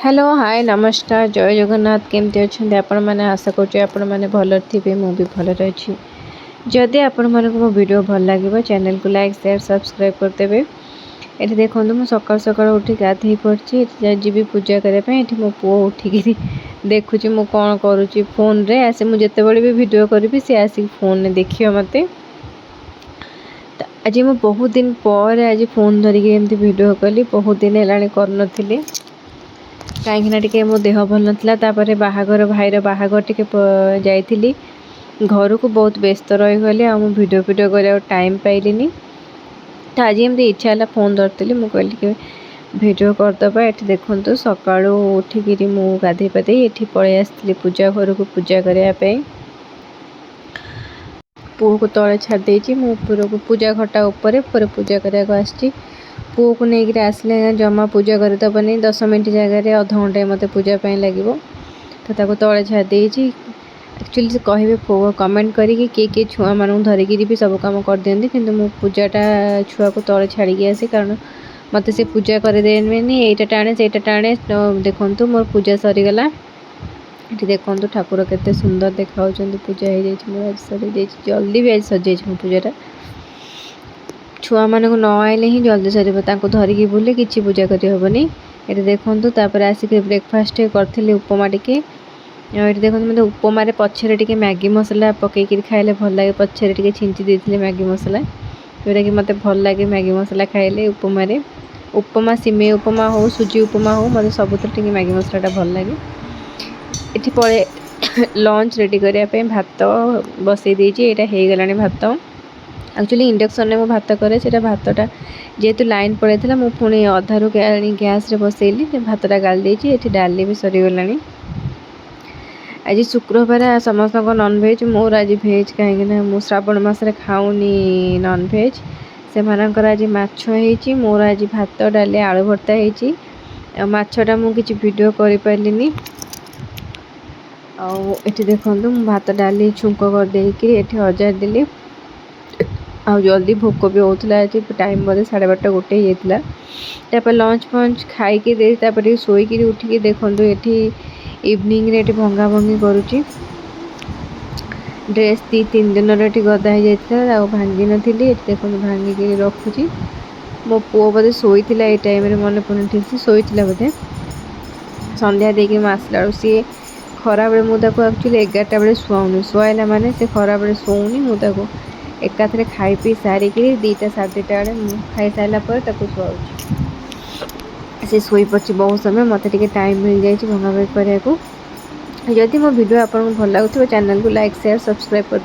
Hello hi नमस्कार जय जगन्नाथ केमती अच्छे आपण मैंने आशा करुँचे आपण मैंने भल थे मुझे भलर अच्छी जदि आपण मानक मो वीडियो भल लगे चैनल को लाइक शेयर सब्सक्राइब करदेवे। ये देखो मुझे सकाल सकाल उठी गाधे पड़ी जी पूजा करने मो पु उठिक देखुची मु कौन करुँची फोन रे आसे मुझे भी वीडियो करी सी आसिक फोन में देखिए मत आज मैं बहुत दिन पर आज फोन धरिकी एमती वीडियो कली बहुत दिन है कर कहीं टे मो देह भल नाला बाहागर भाईर बाहागर टे जाइली घर को बहुत व्यस्त रहीगली आ वीडियो कर टाइम पाइलिनी तो आज एमती इच्छा है फोन धरती मुझे कहली कि वीडियो करदे। ये देखो सका उठिक गाधे पाधे ये पलि आसती पूजा घर को पूजा करने पुओ को तले छाड़ी मु ऊपर को पूजा घटा ऊपर पूजा करने आसी पुओ को लेकर आसले जमा पूजा करदेवनी 10 मिनट जगह अध घंटे मत पूजा लगे तो तले छाड़ी एक्चुअली से कहे कमेंट करी किए छुआ मान धरिकी भी सब कम कर दिखती कि पूजाटा छुआ को तले छाड़ी आसे कारण मत से पूजा करदेनी यहीटा टाणे से टाणे देखो मोर पूजा सरीगला। ये देखो ठाकुर केते सुंदर देखा पूजा हो जाए सरी जल्दी भी आज सजाई मो पूजाटा छुआ मान न आइले ही जल्दी सर धरिकी बुले कि पूजा करहबनी। ये देखो आसिक ब्रेकफास्ट करी उपमा टिके ये देखो मतलब उपमा पछरे टिके मैगी मसला पकईकि खाइले भल लगे पछरे टिके छिंची देती मैगी मसला जोटा कि मत भल लगे मैगी मसला खाइले उपमा सिमेई उपमा हो सुजी उपमा हो मतलब सबुत मैगी मसलाटा भल लगे। ये पड़े लंच रेडी करने भात बसई देती यहाँ हो गला भात एक्चुअली इंडक्शन में भात करे से भातटा जेहेतु लाइन पड़े था मुझे पुणी अधारू गैस रे बसैली भातटा गाली देती ये डाली भी सरीगला। आज शुक्रवार समस्त नॉनभेज मोर आज भेज कहीं मु श्रावण मसरे खाऊनी नॉनभेज से मानकर आज माछी मोर आज भात डाली आलू भर्ता हो माछटा मुझे वीडियो कर पार्लिनी आठ देखो भात डाली छुंक करदेकी हजार देली आ जल्दी भोक भी होता आज टाइम बोधे 12:30 गोटे होता लंच फंच खाई शोक उठिक देखो ये इवनिंग रे भंगा भंगी करुँची ड्रेस 2-3 दिन गदा हो जाता भांगी नी देखो भांगिक रखुची मो पुओ बोधे शोला ये टाइम मन पड़े ठीक से शोला बोधे संध्या देकी आसला सी खरा बेले मुझे एक्चुअली 11टा बेले शुआऊनी शुआला माने से खरा बेले शोनी मुझे एकाथरे खाई पी सारिक 2टा 2:30 बेले खाई सारापर शुआऊँ से शोई पड़ी बहुत समय मत टाइम मिल जाए भंगा भाई करने को। जदि मो वीडियो आपको भल लगुव चैनल को लाइक शेयर सब्सक्राइब कर।